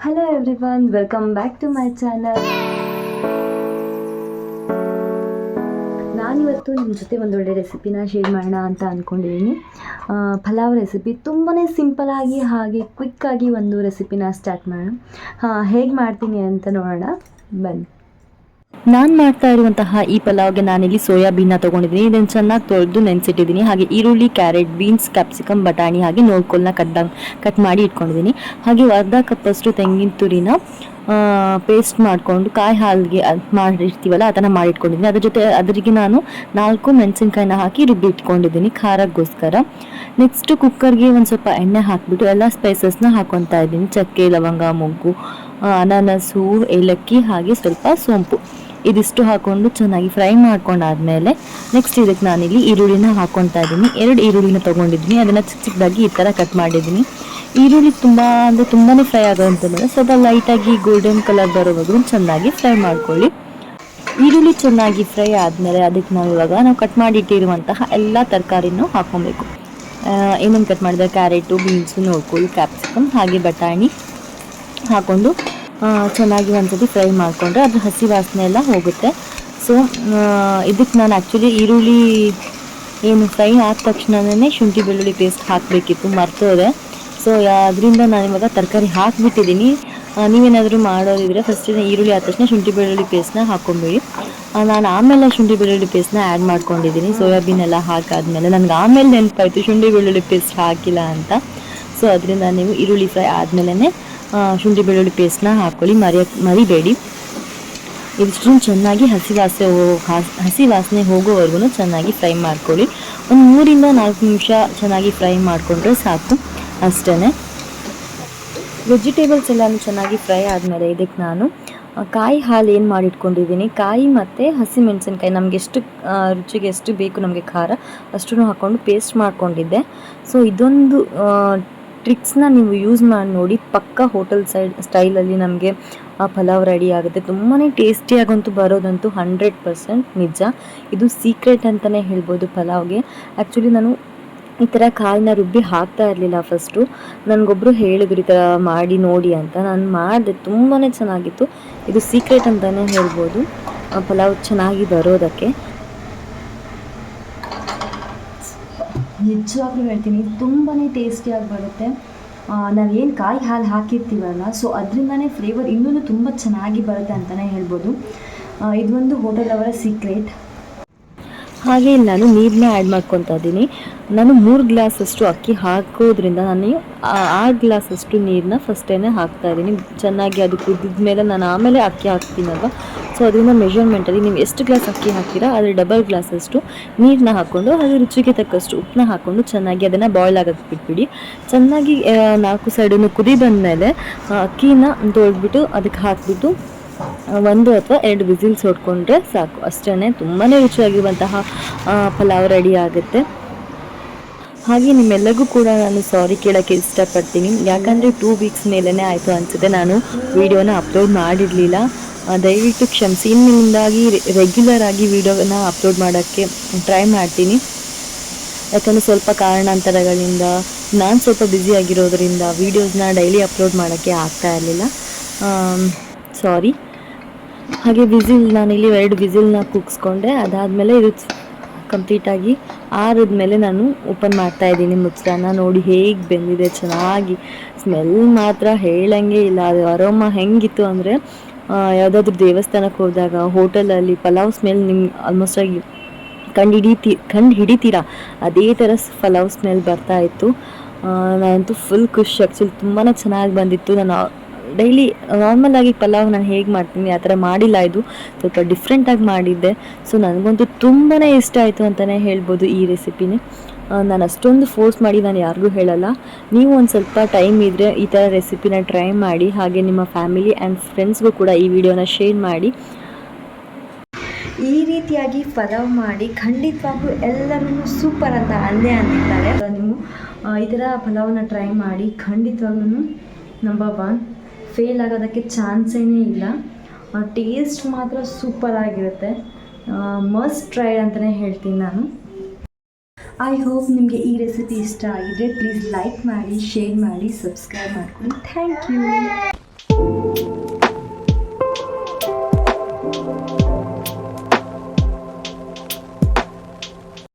Hello everyone, welcome back to my channel. ನಾನಿವತ್ತು ನಿಮ್ಮ ಜೊತೆ ಒಂದೊಳ್ಳೆ ರೆಸಿಪಿನ ಶೇರ್ ಮಾಡೋಣ ಅಂತ ಅಂದ್ಕೊಂಡಿದ್ದೀನಿ. ಪಲಾವ್ ರೆಸಿಪಿ ತುಂಬಾ ಸಿಂಪಲಾಗಿ ಹಾಗೆ ಕ್ವಿಕ್ಕಾಗಿ ಒಂದು ರೆಸಿಪಿನ ಸ್ಟಾರ್ಟ್ ಮಾಡೋಣ. ಹೇಗೆ ಮಾಡ್ತೀನಿ ಅಂತ ನೋಡೋಣ ಬನ್ನಿ. ನಾನು ಮಾಡ್ತಾ ಇರುವಂತಹ ಈ ಪಲಾವ್ಗೆ ನಾನಿಲ್ಲಿ ಸೋಯಾಬೀನ್ನ ತೊಗೊಂಡಿದ್ದೀನಿ. ಇದನ್ನು ಚೆನ್ನಾಗಿ ತೊಳೆದು ನೆನೆಸಿಟ್ಟಿದ್ದೀನಿ. ಹಾಗೆ ಈರುಳ್ಳಿ, ಕ್ಯಾರೆಟ್, ಬೀನ್ಸ್, ಕ್ಯಾಪ್ಸಿಕಮ್, ಬಟಾಣಿ ಹಾಗೆ ನೋಡ್ಕೊಲ್ನ ಕಟ್ ಮಾಡಿ ಇಟ್ಕೊಂಡಿದ್ದೀನಿ. ಹಾಗೆ ಅರ್ಧ ಕಪ್ಪಷ್ಟು ತೆಂಗಿನ ತುರಿನ ಪೇಸ್ಟ್ ಮಾಡಿಕೊಂಡು ಕಾಯಿ ಹಾಲಿಗೆ ಮಾಡಿರ್ತೀವಲ್ಲ ಅದನ್ನು ಮಾಡಿಟ್ಕೊಂಡಿದ್ದೀನಿ. ಅದರಿಗೆ ನಾನು 4 ಮೆಣಸಿನ್ಕಾಯಿನ ಹಾಕಿ ರುಬ್ಬಿ ಇಟ್ಕೊಂಡಿದ್ದೀನಿ ಖಾರಕ್ಕೋಸ್ಕರ. ನೆಕ್ಸ್ಟ್ ಕುಕ್ಕರ್ಗೆ ಒಂದು ಸ್ವಲ್ಪ ಎಣ್ಣೆ ಹಾಕಿಬಿಟ್ಟು ಎಲ್ಲ ಸ್ಪೈಸಸ್ನ ಹಾಕ್ಕೊತಾ ಇದ್ದೀನಿ. ಚಕ್ಕೆ, ಲವಂಗ, ಮೊಗ್ಗು, ಅನಾನಸು, ಏಲಕ್ಕಿ ಹಾಗೆ ಸ್ವಲ್ಪ ಸೋಂಪು ಇದಿಷ್ಟು ಹಾಕ್ಕೊಂಡು ಚೆನ್ನಾಗಿ ಫ್ರೈ ಮಾಡ್ಕೊಂಡಾದ್ಮೇಲೆ ನೆಕ್ಸ್ಟ್ ಇದಕ್ಕೆ ನಾನಿಲ್ಲಿ ಈರುಳ್ಳಿನ ಹಾಕ್ಕೊತಾ ಇದ್ದೀನಿ. 2 ಈರುಳ್ಳಿನ ತೊಗೊಂಡಿದ್ದೀನಿ. ಅದನ್ನು ಚಿಕ್ಕದಾಗಿ ಈ ಥರ ಕಟ್ ಮಾಡಿದ್ದೀನಿ. ಈರುಳ್ಳಿ ತುಂಬಾ ಫ್ರೈ ಆಗೋಂಥದ್ದು ಸ್ವಲ್ಪ ಲೈಟಾಗಿ ಗೋಲ್ಡನ್ ಕಲರ್ ಬರೋವರೆಗೂ ಚೆನ್ನಾಗಿ ಫ್ರೈ ಮಾಡ್ಕೊಳ್ಳಿ. ಈರುಳ್ಳಿ ಚೆನ್ನಾಗಿ ಫ್ರೈ ಆದಮೇಲೆ ಅದಕ್ಕೆ ನಾವು ಕಟ್ ಮಾಡಿಟ್ಟಿರುವಂತಹ ಎಲ್ಲ ತರಕಾರಿನೂ ಹಾಕ್ಕೊಬೇಕು. ಏನೇನು ಕಟ್ ಮಾಡಿದ್ರೆ ಕ್ಯಾರೆಟು, ಬೀನ್ಸು, ನೋಡ್ಕೊಳ್ಳಿ, ಕ್ಯಾಪ್ಸಿಕಮ್ ಹಾಗೆ ಬಟಾಣಿ ಹಾಕ್ಕೊಂಡು ಚೆನ್ನಾಗಿ ಒಂದ್ಸತಿ ಫ್ರೈ ಮಾಡಿಕೊಂಡ್ರೆ ಅದ್ರ ಹಸಿ ವಾಸನೆ ಎಲ್ಲ ಹೋಗುತ್ತೆ. ಸೊ ಇದಕ್ಕೆ ನಾನು ಆ್ಯಕ್ಚುಲಿ ಈರುಳ್ಳಿ ಏನು ಫ್ರೈ ಆದ ತಕ್ಷಣವೇ ಶುಂಠಿ ಬೆಳ್ಳುಳ್ಳಿ ಪೇಸ್ಟ್ ಹಾಕಬೇಕಿತ್ತು, ಮರ್ತೋದೆ. ಸೊ ಅದರಿಂದ ನಾನು ಇವಾಗ ತರಕಾರಿ ಹಾಕಿಬಿಟ್ಟಿದ್ದೀನಿ. ನೀವೇನಾದರೂ ಮಾಡೋದಿದ್ರೆ ಫಸ್ಟಿನ ಈರುಳ್ಳಿ ಆದ ತಕ್ಷಣ ಶುಂಠಿ ಬೆಳ್ಳುಳ್ಳಿ ಪೇಸ್ಟ್ನ ಹಾಕ್ಕೊಂಬಿಡಿ. ನಾನು ಆಮೇಲೆ ಶುಂಠಿ ಬೆಳ್ಳುಳ್ಳಿ ಪೇಸ್ಟ್ನ ಆ್ಯಡ್ ಮಾಡ್ಕೊಂಡಿದ್ದೀನಿ. ಸೋಯಾಬೀನ್ ಎಲ್ಲ ಹಾಕಾದ್ಮೇಲೆ ನನಗೆ ಆಮೇಲೆ ನೆನಪಾಯಿತು ಶುಂಠಿ ಬೆಳ್ಳುಳ್ಳಿ ಪೇಸ್ಟ್ ಹಾಕಿಲ್ಲ ಅಂತ. ಸೊ ಅದರಿಂದ ನೀವು ಈರುಳ್ಳಿ ಫ್ರೈ ಆದಮೇಲೆ ಶುಂಠಿ ಬೆಳ್ಳುಳ್ಳಿ ಪೇಸ್ಟ್ನ ಹಾಕ್ಕೊಳ್ಳಿ, ಮರಿಬೇಡಿ. ಇದಿಷ್ಟನ್ನು ಚೆನ್ನಾಗಿ ಹಸಿ ವಾಸನೆ ಹೋಗೋವರೆಗೂ ಚೆನ್ನಾಗಿ ಫ್ರೈ ಮಾಡ್ಕೊಳ್ಳಿ. ಒಂದು 3 ರಿಂದ 4 ನಿಮಿಷ ಚೆನ್ನಾಗಿ ಫ್ರೈ ಮಾಡಿಕೊಂಡ್ರೆ ಸಾಕು, ಅಷ್ಟೇ. ವೆಜಿಟೇಬಲ್ಸ್ ಎಲ್ಲನೂ ಚೆನ್ನಾಗಿ ಫ್ರೈ ಆದಮೇಲೆ ಇದಕ್ಕೆ ನಾನು ಕಾಯಿ ಹಾಲು ಏನು ಮಾಡಿಟ್ಕೊಂಡಿದ್ದೀನಿ, ಕಾಯಿ ಮತ್ತು ಹಸಿಮೆಣಸಿನ್ಕಾಯಿ ನಮಗೆ ಎಷ್ಟು ರುಚಿಗೆ ಎಷ್ಟು ಬೇಕು ನಮಗೆ ಖಾರ ಅಷ್ಟನ್ನು ಹಾಕ್ಕೊಂಡು ಪೇಸ್ಟ್ ಮಾಡ್ಕೊಂಡಿದ್ದೆ. ಸೊ ಇದೊಂದು ಟ್ರಿಕ್ಸ್ನ ನೀವು ಯೂಸ್ ಮಾಡಿ ನೋಡಿ, ಪಕ್ಕ ಹೋಟೆಲ್ ಸ್ಟೈಲಲ್ಲಿ ನಮಗೆ ಪಲಾವ್ ರೆಡಿ ಆಗುತ್ತೆ. ತುಂಬಾ ಟೇಸ್ಟಿಯಾಗಂತೂ ಬರೋದಂತೂ 100% ನಿಜ. ಇದು ಸೀಕ್ರೆಟ್ ಅಂತಲೇ ಹೇಳ್ಬೋದು ಪಲಾವ್ಗೆ. ಆ್ಯಕ್ಚುಲಿ ನಾನು ಈ ಥರ ಕಾಯಿನ ರುಬ್ಬಿ ಹಾಕ್ತಾ ಇರಲಿಲ್ಲ ಫಸ್ಟು. ನನಗೊಬ್ಬರು ಹೇಳಿದ್ರು ಈ ಥರ ಮಾಡಿ ನೋಡಿ ಅಂತ. ನಾನು ಮಾಡಿದೆ, ತುಂಬಾ ಚೆನ್ನಾಗಿತ್ತು. ಇದು ಸೀಕ್ರೆಟ್ ಅಂತಲೇ ಹೇಳ್ಬೋದು ಪಲಾವ್ ಚೆನ್ನಾಗಿ ಬರೋದಕ್ಕೆ. ನಿಜವಾಗ್ಲೂ ಹೇಳ್ತೀನಿ, ತುಂಬಾ ಟೇಸ್ಟಿಯಾಗಿ ಬರುತ್ತೆ. ನಾವೇನು ಕಾಯಿ ಹಾಲು ಹಾಕಿರ್ತೀವಲ್ಲ, ಸೊ ಅದರಿಂದನೇ ಫ್ಲೇವರ್ ಇನ್ನೂ ತುಂಬ ಚೆನ್ನಾಗಿ ಬರುತ್ತೆ ಅಂತಲೇ ಹೇಳ್ಬೋದು. ಇದೊಂದು ಹೋಟೆಲ್ ಅವರ ಸೀಕ್ರೆಟ್. ಹಾಗೆ ನಾನು ನೀರನ್ನ ಆ್ಯಡ್ ಮಾಡ್ಕೊತಾ ಇದ್ದೀನಿ. ನಾನು 3 ಗ್ಲಾಸಷ್ಟು ಅಕ್ಕಿ ಹಾಕೋದ್ರಿಂದ ನಾನು 6 ಗ್ಲಾಸಷ್ಟು ನೀರನ್ನ ಫಸ್ಟೇ ಹಾಕ್ತಾಯಿದ್ದೀನಿ. ಚೆನ್ನಾಗಿ ಅದು ಕುದಿದ ಮೇಲೆ ನಾನು ಆಮೇಲೆ ಅಕ್ಕಿ ಹಾಕ್ತೀನಲ್ವ, ಸೊ ಅದರಿಂದ ಮೆಷರ್ಮೆಂಟಲ್ಲಿ ನೀವು ಎಷ್ಟು ಗ್ಲಾಸ್ ಅಕ್ಕಿ ಹಾಕ್ತೀರಾ ಅದ್ರ ಡಬಲ್ ಗ್ಲಾಸಷ್ಟು ನೀರನ್ನ ಹಾಕ್ಕೊಂಡು ಅದು ರುಚಿಗೆ ತಕ್ಕಷ್ಟು ಉಪ್ಪನ್ನ ಹಾಕ್ಕೊಂಡು ಚೆನ್ನಾಗಿ ಅದನ್ನು ಬಾಯ್ಲ್ ಆಗೋಕ್ಕೆ ಬಿಟ್ಬಿಡಿ. ಚೆನ್ನಾಗಿ 4 ಸೈಡನ್ನು ಕುದಿ ಬಂದಮೇಲೆ ಅಕ್ಕಿನ ತೊಳೆದ್ಬಿಟ್ಟು ಅದಕ್ಕೆ ಹಾಕಿಬಿಟ್ಟು 1 ಅಥವಾ 2 ವಿಸಿಲ್ಸ್ ಹೊಡ್ಕೊಂಡ್ರೆ ಸಾಕು, ಅಷ್ಟೇ. ತುಂಬಾ ರುಚಿಯಾಗಿರುವಂತಹ ಪಲಾವ್ ರೆಡಿ ಆಗುತ್ತೆ. ಹಾಗೆ ನಿಮ್ಮೆಲ್ಲರಿಗೂ ಕೂಡ ನಾನು ಸಾರಿ ಕೇಳೋಕ್ಕೆ ಇಷ್ಟಪಡ್ತೀನಿ. ಯಾಕಂದರೆ 2 ವೀಕ್ಸ್ ಮೇಲೇ ಆಯಿತು ಅನಿಸುತ್ತೆ ನಾನು ವಿಡಿಯೋನ ಅಪ್ಲೋಡ್ ಮಾಡಿರಲಿಲ್ಲ. ದಯವಿಟ್ಟು ಕ್ಷಮಿಸಿ. ಇನ್ನಿಂದಾಗಿ ರೆಗ್ಯುಲರ್ ಆಗಿ ವಿಡಿಯೋನ ಅಪ್ಲೋಡ್ ಮಾಡೋಕ್ಕೆ ಟ್ರೈ ಮಾಡ್ತೀನಿ. ಯಾಕಂದರೆ ಸ್ವಲ್ಪ ಕಾರಣಾಂತರಗಳಿಂದ ನಾನು ಸ್ವಲ್ಪ ಬ್ಯುಸಿಯಾಗಿರೋದ್ರಿಂದ ವೀಡಿಯೋಸ್ನ ಡೈಲಿ ಅಪ್ಲೋಡ್ ಮಾಡೋಕ್ಕೆ ಆಗ್ತಾ ಇರಲಿಲ್ಲ, ಸಾರಿ. ಹಾಗೆ ನಾನಿಲ್ಲಿ 2 ವಿಸಿಲ್ನ ಕೂಗಿಸ್ಕೊಂಡೆ. ಅದಾದಮೇಲೆ ಇದು ಕಂಪ್ಲೀಟಾಗಿ ಆರಿದ್ಮೇಲೆ ನಾನು ಓಪನ್ ಮಾಡ್ತಾ ಇದ್ದೀನಿ ಮುಚ್ಚಳನ. ನೋಡಿ ಹೇಗೆ ಬೆಂದಿದೆ ಚೆನ್ನಾಗಿ. ಸ್ಮೆಲ್ ಮಾತ್ರ ಹೇಳಂಗೆ ಇಲ್ಲ. ಅದು ಅರೋಮಾ ಹೆಂಗಿತ್ತು ಅಂದರೆ ಯಾವುದಾದ್ರೂ ದೇವಸ್ಥಾನಕ್ಕೆ ಹೋದಾಗ ಹೋಟೆಲಲ್ಲಿ ಪಲಾವ್ ಸ್ಮೆಲ್ ನಿಮ್ಗೆ ಆಲ್ಮೋಸ್ಟ್ ಆಗಿ ಕಂಡು ಹಿಡಿತೀರಾ, ಅದೇ ಥರ ಪಲಾವ್ ಸ್ಮೆಲ್ ಬರ್ತಾ ಇತ್ತು. ನಾನಂತೂ ಫುಲ್ ಖುಷಿ. ಆ್ಯಕ್ಚುಲಿ ತುಂಬಾ ಚೆನ್ನಾಗಿ ಬಂದಿತ್ತು. ನಾನು ಡೈಲಿ ನಾರ್ಮಲಾಗಿ ಪಲಾವ್ ನಾನು ಹೇಗೆ ಮಾಡ್ತೀನಿ ಆ ಥರ ಮಾಡಿಲ್ಲ, ಇದು ಸ್ವಲ್ಪ ಡಿಫ್ರೆಂಟಾಗಿ ಮಾಡಿದ್ದೆ. ಸೊ ನನಗಂತೂ ತುಂಬಾ ಇಷ್ಟ ಆಯಿತು ಅಂತಲೇ ಹೇಳ್ಬೋದು ಈ ರೆಸಿಪಿನೇ. ನಾನು ಅಷ್ಟೊಂದು ಫೋರ್ಸ್ ಮಾಡಿ ನಾನು ಯಾರಿಗೂ ಹೇಳಲ್ಲ. ನೀವು ಒಂದು ಸ್ವಲ್ಪ ಟೈಮ್ ಇದ್ದರೆ ಈ ಥರ ರೆಸಿಪಿನ ಟ್ರೈ ಮಾಡಿ. ಹಾಗೆ ನಿಮ್ಮ ಫ್ಯಾಮಿಲಿ ಆ್ಯಂಡ್ ಫ್ರೆಂಡ್ಸ್ಗೂ ಕೂಡ ಈ ವಿಡಿಯೋನ ಶೇರ್ ಮಾಡಿ. ಈ ರೀತಿಯಾಗಿ ಪಲಾವ್ ಮಾಡಿ ಖಂಡಿತವಾಗ್ಲೂ ಎಲ್ಲರೂ ಸೂಪರ್ ಅಂತ ಅಂದಿರ್ತಾರೆ. ನೀವು ಈ ಥರ ಪಲಾವನ್ನ ಟ್ರೈ ಮಾಡಿ, ಖಂಡಿತವಾಗ್ಲೂ ನಂಬರ್ 1 ಫೇಲ್ ಆಗೋದಕ್ಕೆ ಚಾನ್ಸೇ ಇಲ್ಲ. ಟೇಸ್ಟ್ ಮಾತ್ರ ಸೂಪರ್ ಆಗಿರುತ್ತೆ. ಮಸ್ಟ್ ಟ್ರೈ ಅಂತಲೇ ಹೇಳ್ತೀನಿ ನಾನು. ಐ ಹೋಪ್ ನಿಮಗೆ ಈ ರೆಸಿಪಿ ಇಷ್ಟ ಆಗಿದ್ರೆ ಪ್ಲೀಸ್ ಲೈಕ್ ಮಾಡಿ, ಶೇರ್ ಮಾಡಿ, ಸಬ್ಸ್ಕ್ರೈಬ್ ಮಾಡ್ಕೊಳ್ಳಿ. Thank you.